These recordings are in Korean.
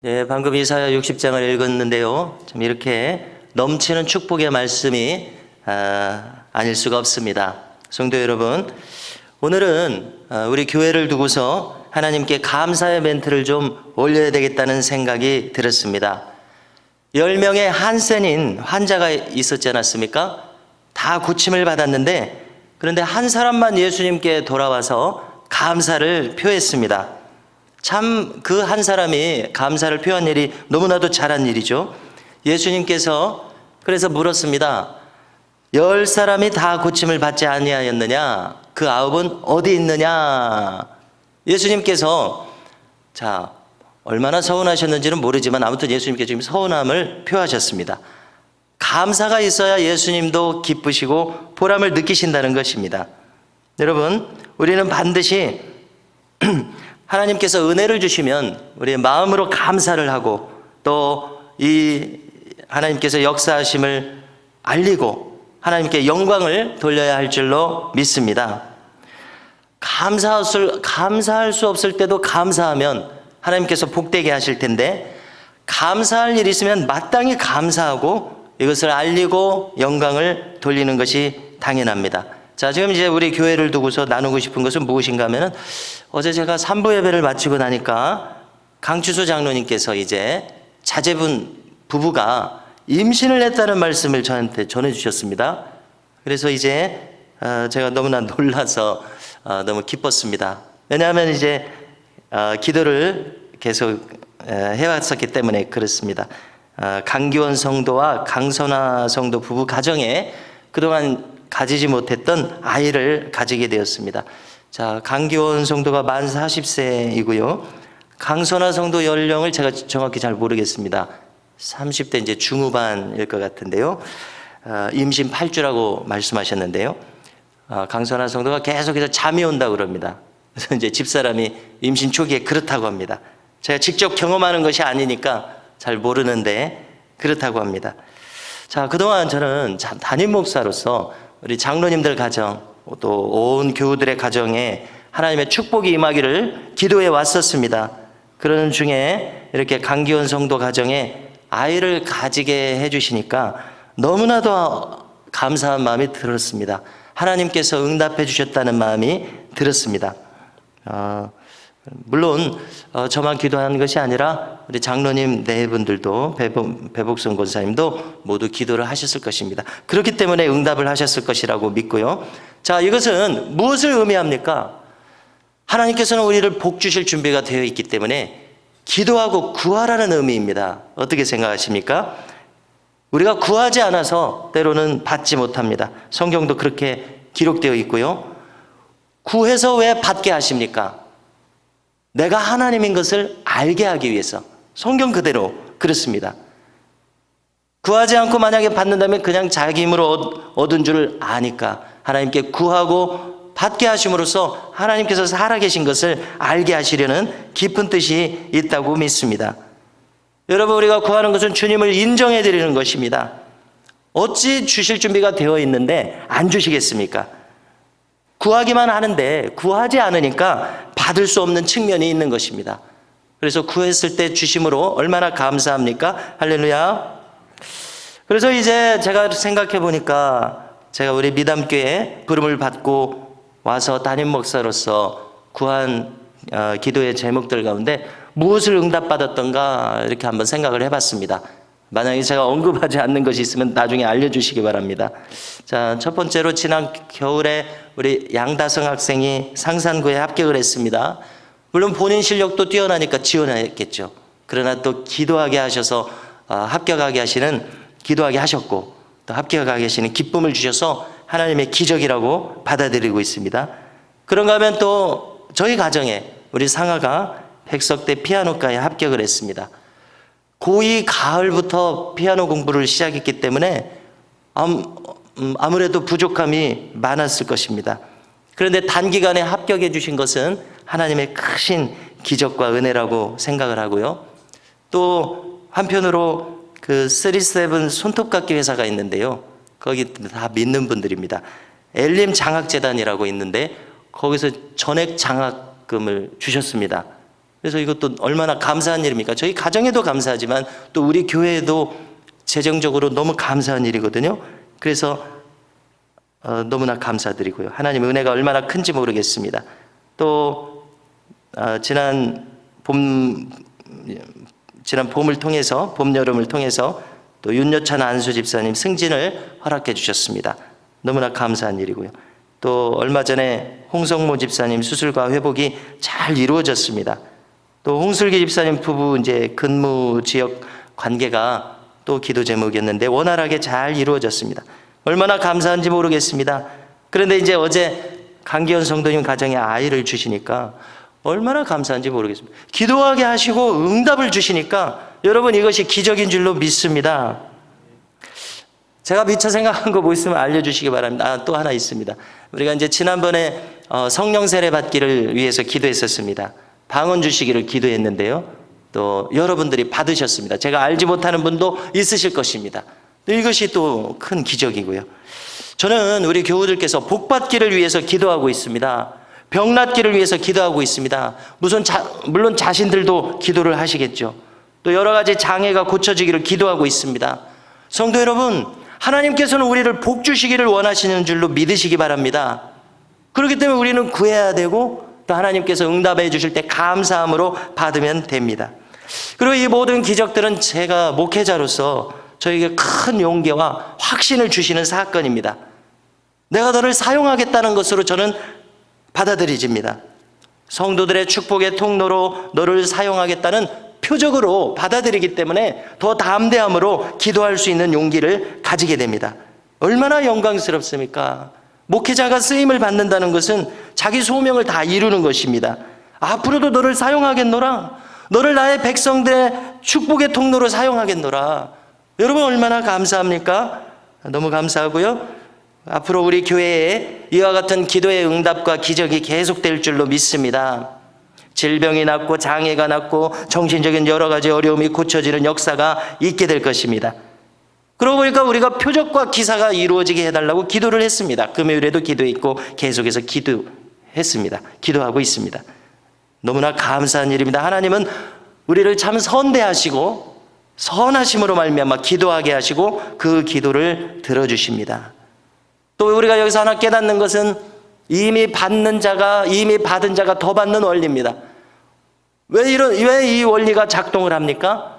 네, 방금 이사야 60장을 읽었는데요. 좀 이렇게 넘치는 축복의 말씀이 아닐 수가 없습니다. 성도 여러분, 오늘은 우리 교회를 두고서 하나님께 감사의 멘트를 좀 올려야 되겠다는 생각이 들었습니다. 10명의 한센인 환자가 있었지 않았습니까? 다 고침을 받았는데, 그런데 한 사람만 예수님께 돌아와서 감사를 표했습니다. 참 그 한 사람이 감사를 표한 일이 너무나도 잘한 일이죠. 예수님께서 그래서 물었습니다. 10사람이 다 고침을 받지 아니하였느냐? 그 9은 어디 있느냐? 예수님께서 얼마나 서운하셨는지는 모르지만 아무튼 예수님께서 지금 서운함을 표하셨습니다. 감사가 있어야 예수님도 기쁘시고 보람을 느끼신다는 것입니다. 여러분, 우리는 반드시 하나님께서 은혜를 주시면 우리의 마음으로 감사를 하고 또 이 하나님께서 역사하심을 알리고 하나님께 영광을 돌려야 할 줄로 믿습니다. 감사할 수 없을 때도 감사하면 하나님께서 복되게 하실 텐데, 감사할 일이 있으면 마땅히 감사하고 이것을 알리고 영광을 돌리는 것이 당연합니다. 자, 지금 이제 우리 교회를 두고서 나누고 싶은 것은 무엇인가 하면은, 어제 제가 3부 예배를 마치고 나니까 강추수 장로님께서 이제 자제분 부부가 임신을 했다는 말씀을 저한테 전해주셨습니다. 그래서 이제 제가 너무나 놀라서 너무 기뻤습니다. 왜냐하면 이제 기도를 계속 해왔었기 때문에 그렇습니다. 강기원 성도와 강선화 성도 부부 가정에 그동안 가지지 못했던 아이를 가지게 되었습니다. 자, 강기원 성도가 만 40세이고요. 강선화 성도 연령을 제가 정확히 잘 모르겠습니다. 30대 이제 중후반일 것 같은데요. 임신 8주라고 말씀하셨는데요. 강선화 성도가 계속해서 잠이 온다고 그럽니다. 그래서 이제 집사람이 임신 초기에 그렇다고 합니다. 제가 직접 경험하는 것이 아니니까 잘 모르는데 그렇다고 합니다. 자, 그동안 저는 담임 목사로서 우리 장로님들 가정, 또 온 교우들의 가정에 하나님의 축복이 임하기를 기도해 왔었습니다. 그러는 중에 이렇게 강기원 성도 가정에 아이를 가지게 해주시니까 너무나도 감사한 마음이 들었습니다. 하나님께서 응답해 주셨다는 마음이 들었습니다. 물론 저만 기도하는 것이 아니라 우리 장로님 네 분들도 배복선 권사님도 모두 기도를 하셨을 것입니다. 그렇기 때문에 응답을 하셨을 것이라고 믿고요. 자, 이것은 무엇을 의미합니까? 하나님께서는 우리를 복 주실 준비가 되어 있기 때문에 기도하고 구하라는 의미입니다. 어떻게 생각하십니까? 우리가 구하지 않아서 때로는 받지 못합니다. 성경도 그렇게 기록되어 있고요. 구해서 왜 받게 하십니까? 내가 하나님인 것을 알게 하기 위해서. 성경 그대로 그렇습니다. 구하지 않고 만약에 받는다면 그냥 자기 힘으로 얻은 줄 아니까 하나님께 구하고 받게 하심으로써 하나님께서 살아계신 것을 알게 하시려는 깊은 뜻이 있다고 믿습니다. 여러분, 우리가 구하는 것은 주님을 인정해 드리는 것입니다. 어찌 주실 준비가 되어 있는데 안 주시겠습니까? 구하기만 하는데 구하지 않으니까 받을 수 없는 측면이 있는 것입니다. 그래서 구했을 때 주심으로 얼마나 감사합니까? 할렐루야. 그래서 이제 제가 생각해 보니까 제가 우리 미담교회 부름을 받고 와서 담임 목사로서 구한 기도의 제목들 가운데 무엇을 응답받았던가 이렇게 한번 생각을 해봤습니다. 만약에 제가 언급하지 않는 것이 있으면 나중에 알려주시기 바랍니다. 자, 첫 번째로 지난 겨울에 우리 양다성 학생이 상산고에 합격을 했습니다. 물론 본인 실력도 뛰어나니까 지원했겠죠. 그러나 또 기도하게 하셔서 합격하게 하시는, 기도하게 하셨고 또 합격하게 하시는 기쁨을 주셔서 하나님의 기적이라고 받아들이고 있습니다. 그런가 하면 또 저희 가정에 우리 상아가 백석대 피아노과에 합격을 했습니다. 고2 가을부터 피아노 공부를 시작했기 때문에 아무래도 부족함이 많았을 것입니다. 그런데 단기간에 합격해 주신 것은 하나님의 크신 기적과 은혜라고 생각을 하고요. 또 한편으로 그 37 손톱깎이 회사가 있는데요. 거기 다 믿는 분들입니다. 엘림 장학재단이라고 있는데 거기서 전액 장학금을 주셨습니다. 그래서 이것도 얼마나 감사한 일입니까? 저희 가정에도 감사하지만 또 우리 교회에도 재정적으로 너무 감사한 일이거든요. 그래서 너무나 감사드리고요. 하나님 은혜가 얼마나 큰지 모르겠습니다. 또 지난 봄을 통해서, 봄, 여름을 통해서 또 윤여찬 안수 집사님 승진을 허락해 주셨습니다. 너무나 감사한 일이고요. 또 얼마 전에 홍성모 집사님 수술과 회복이 잘 이루어졌습니다. 또 홍슬기 집사님 부부 이제 근무 지역 관계가 또 기도 제목이었는데 원활하게 잘 이루어졌습니다. 얼마나 감사한지 모르겠습니다. 그런데 이제 어제 강기현 성도님 가정에 아이를 주시니까 얼마나 감사한지 모르겠습니다. 기도하게 하시고 응답을 주시니까 여러분 이것이 기적인 줄로 믿습니다. 제가 미처 생각한 거 뭐 있으면 알려주시기 바랍니다. 또 하나 있습니다. 우리가 이제 지난번에 성령 세례 받기를 위해서 기도했었습니다. 방언 주시기를 기도했는데요. 또 여러분들이 받으셨습니다. 제가 알지 못하는 분도 있으실 것입니다. 이것이 또 큰 기적이고요. 저는 우리 교우들께서 복 받기를 위해서 기도하고 있습니다. 병 낫기를 위해서 기도하고 있습니다. 물론 자신들도 기도를 하시겠죠. 또 여러 가지 장애가 고쳐지기를 기도하고 있습니다. 성도 여러분, 하나님께서는 우리를 복 주시기를 원하시는 줄로 믿으시기 바랍니다. 그렇기 때문에 우리는 구해야 되고 또 하나님께서 응답해 주실 때 감사함으로 받으면 됩니다. 그리고 이 모든 기적들은 제가 목회자로서 저에게 큰 용기와 확신을 주시는 사건입니다. 내가 너를 사용하겠다는 것으로 저는 받아들여집니다. 성도들의 축복의 통로로 너를 사용하겠다는 표적으로 받아들이기 때문에 더 담대함으로 기도할 수 있는 용기를 가지게 됩니다. 얼마나 영광스럽습니까? 목회자가 쓰임을 받는다는 것은 자기 소명을 다 이루는 것입니다. 앞으로도 너를 사용하겠노라. 너를 나의 백성들의 축복의 통로로 사용하겠노라. 여러분 얼마나 감사합니까? 너무 감사하고요. 앞으로 우리 교회에 이와 같은 기도의 응답과 기적이 계속될 줄로 믿습니다. 질병이 낫고 장애가 낫고 정신적인 여러 가지 어려움이 고쳐지는 역사가 있게 될 것입니다. 그러고 보니까 우리가 표적과 기사가 이루어지게 해달라고 기도를 했습니다. 금요일에도 기도했고 계속해서 기도했습니다. 기도하고 있습니다. 너무나 감사한 일입니다. 하나님은 우리를 참 선대하시고 선하심으로 말미암아 기도하게 하시고 그 기도를 들어주십니다. 또 우리가 여기서 하나 깨닫는 것은 이미 받은 자가 더 받는 원리입니다. 왜 이 원리가 작동을 합니까?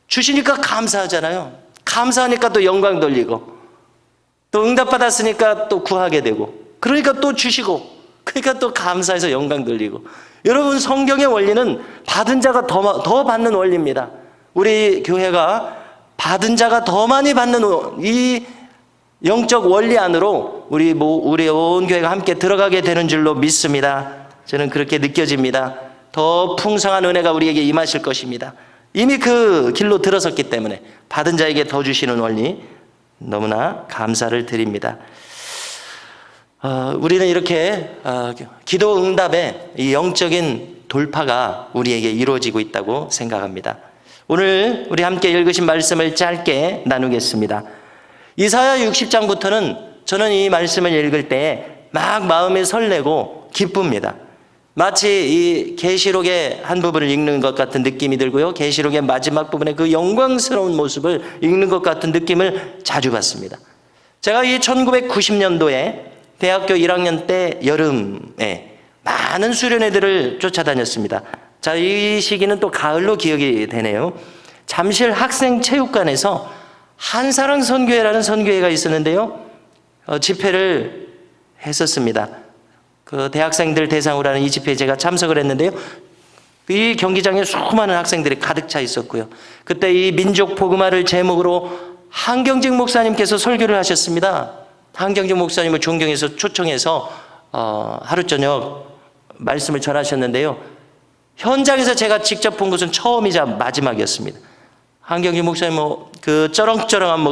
주시니까 감사하잖아요. 감사하니까 또 영광 돌리고 또 응답받았으니까 또 구하게 되고 그러니까 또 주시고 그러니까 또 감사해서 영광 돌리고. 여러분 성경의 원리는 받은 자가 더 받는 원리입니다. 우리 교회가 받은 자가 더 많이 받는 이 영적 원리 안으로 우리 온 교회가 함께 들어가게 되는 줄로 믿습니다. 저는 그렇게 느껴집니다. 더 풍성한 은혜가 우리에게 임하실 것입니다. 이미 그 길로 들어섰기 때문에 받은 자에게 더 주시는 원리 너무나 감사를 드립니다. 우리는 이렇게 기도 응답의 이 영적인 돌파가 우리에게 이루어지고 있다고 생각합니다. 오늘 우리 함께 읽으신 말씀을 짧게 나누겠습니다. 이사야 60장부터는 저는 이 말씀을 읽을 때 막 마음이 설레고 기쁩니다. 마치 이 계시록의 한 부분을 읽는 것 같은 느낌이 들고요. 계시록의 마지막 부분에 그 영광스러운 모습을 읽는 것 같은 느낌을 자주 받습니다. 제가 이 1990년도에 대학교 1학년 때 여름에 많은 수련회들을 쫓아다녔습니다. 자, 이 시기는 또 가을로 기억이 되네요. 잠실 학생체육관에서 한사랑 선교회라는 선교회가 있었는데요. 집회를 했었습니다. 그 대학생들 대상으로 하는 이 집회에 제가 참석을 했는데요. 이 경기장에 수많은 학생들이 가득 차 있었고요. 그때 이 민족 복음화를 제목으로 한경직 목사님께서 설교를 하셨습니다. 한경직 목사님을 존경해서 초청해서 하루 저녁 말씀을 전하셨는데요. 현장에서 제가 직접 본 것은 처음이자 마지막이었습니다. 한경직 목사님 그 쩌렁쩌렁한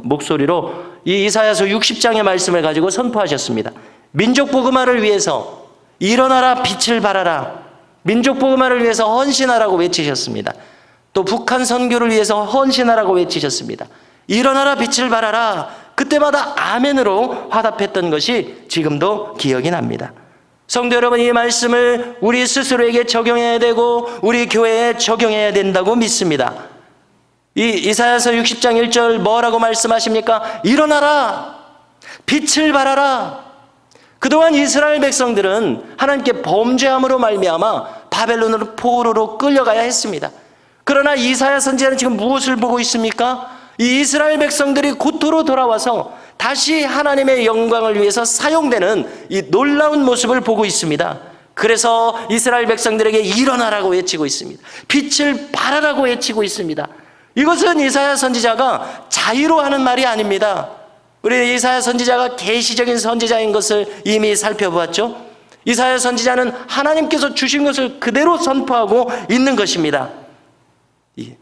목소리로 이 이사야서 60장의 말씀을 가지고 선포하셨습니다. 민족 복음화를 위해서 일어나라 빛을 발하라. 민족 복음화를 위해서 헌신하라고 외치셨습니다. 또 북한 선교를 위해서 헌신하라고 외치셨습니다. 일어나라 빛을 발하라. 그때마다 아멘으로 화답했던 것이 지금도 기억이 납니다. 성도 여러분, 이 말씀을 우리 스스로에게 적용해야 되고 우리 교회에 적용해야 된다고 믿습니다. 이 이사야서 60장 1절 뭐라고 말씀하십니까? 일어나라, 빛을 발하라. 그동안 이스라엘 백성들은 하나님께 범죄함으로 말미암아 바벨론으로 포로로 끌려가야 했습니다. 그러나 이사야 선지자는 지금 무엇을 보고 있습니까? 이 이스라엘 백성들이 고토로 돌아와서 다시 하나님의 영광을 위해서 사용되는 이 놀라운 모습을 보고 있습니다. 그래서 이스라엘 백성들에게 일어나라고 외치고 있습니다. 빛을 발하라고 외치고 있습니다. 이것은 이사야 선지자가 자의로 하는 말이 아닙니다. 우리 이사야 선지자가 계시적인 선지자인 것을 이미 살펴보았죠. 이사야 선지자는 하나님께서 주신 것을 그대로 선포하고 있는 것입니다.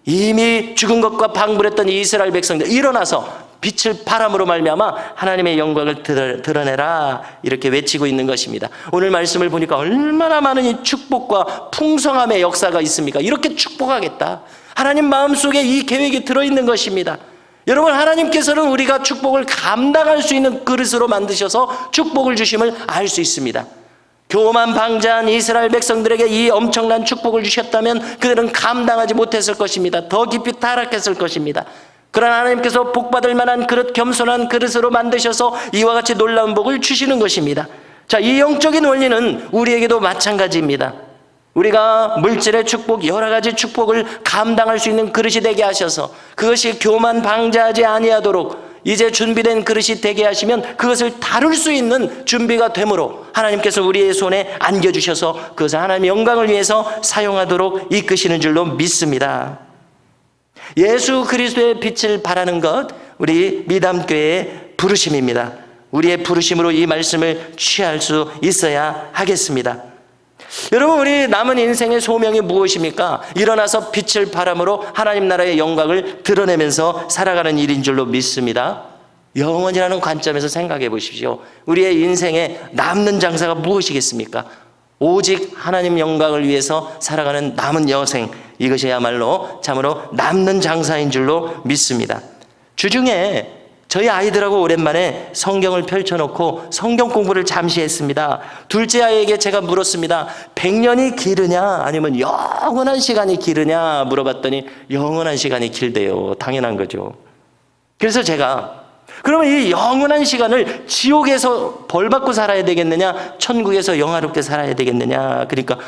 이미 죽은 것과 방불했던 이스라엘 백성들 일어나서 빛을 발함으로 말미암아 하나님의 영광을 드러내라, 이렇게 외치고 있는 것입니다. 오늘 말씀을 보니까 얼마나 많은 이 축복과 풍성함의 역사가 있습니까? 이렇게 축복하겠다, 하나님 마음속에 이 계획이 들어있는 것입니다. 여러분, 하나님께서는 우리가 축복을 감당할 수 있는 그릇으로 만드셔서 축복을 주심을 알 수 있습니다. 교만 방자한 이스라엘 백성들에게 이 엄청난 축복을 주셨다면 그들은 감당하지 못했을 것입니다. 더 깊이 타락했을 것입니다. 그러나 하나님께서 복받을 만한 그릇, 겸손한 그릇으로 만드셔서 이와 같이 놀라운 복을 주시는 것입니다. 자, 이 영적인 원리는 우리에게도 마찬가지입니다. 우리가 물질의 축복, 여러 가지 축복을 감당할 수 있는 그릇이 되게 하셔서 그것이 교만 방자하지 아니하도록 이제 준비된 그릇이 되게 하시면 그것을 다룰 수 있는 준비가 되므로 하나님께서 우리의 손에 안겨주셔서 그것을 하나님의 영광을 위해서 사용하도록 이끄시는 줄로 믿습니다. 예수 그리스도의 빛을 발하는 것, 우리 미담교회의 부르심입니다. 우리의 부르심으로 이 말씀을 취할 수 있어야 하겠습니다. 여러분, 우리 남은 인생의 소명이 무엇입니까? 일어나서 빛을 발함으로 하나님 나라의 영광을 드러내면서 살아가는 일인 줄로 믿습니다. 영원이라는 관점에서 생각해 보십시오. 우리의 인생에 남는 장사가 무엇이겠습니까? 오직 하나님 영광을 위해서 살아가는 남은 여생, 이것이야말로 참으로 남는 장사인 줄로 믿습니다. 주중에 저희 아이들하고 오랜만에 성경을 펼쳐놓고 성경 공부를 잠시 했습니다. 둘째 아이에게 제가 물었습니다. 100년이 기르냐 아니면 영원한 시간이 기르냐 물어봤더니 영원한 시간이 길대요. 당연한 거죠. 그래서 제가 그러면 이 영원한 시간을 지옥에서 벌받고 살아야 되겠느냐, 천국에서 영화롭게 살아야 되겠느냐. 그러니까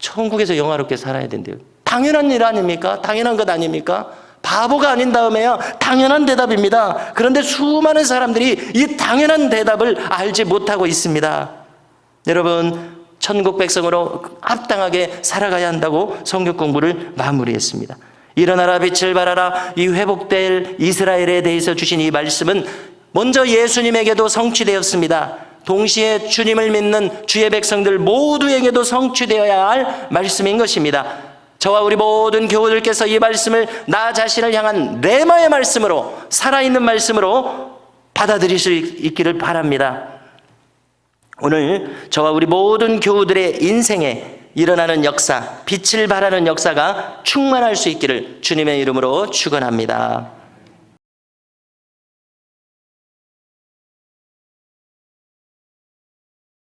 천국에서 영화롭게 살아야 된대요. 당연한 일 아닙니까? 당연한 것 아닙니까? 바보가 아닌 다음에야 당연한 대답입니다. 그런데 수많은 사람들이 이 당연한 대답을 알지 못하고 있습니다. 여러분, 천국 백성으로 합당하게 살아가야 한다고 성경 공부를 마무리했습니다. 일어나라, 빛을 발하라. 이 회복될 이스라엘에 대해서 주신 이 말씀은 먼저 예수님에게도 성취되었습니다. 동시에 주님을 믿는 주의 백성들 모두에게도 성취되어야 할 말씀인 것입니다. 저와 우리 모든 교우들께서 이 말씀을 나 자신을 향한 레마의 말씀으로, 살아있는 말씀으로 받아들일 수 있기를 바랍니다. 오늘 저와 우리 모든 교우들의 인생에 일어나는 역사, 빛을 발하는 역사가 충만할 수 있기를 주님의 이름으로 축원합니다.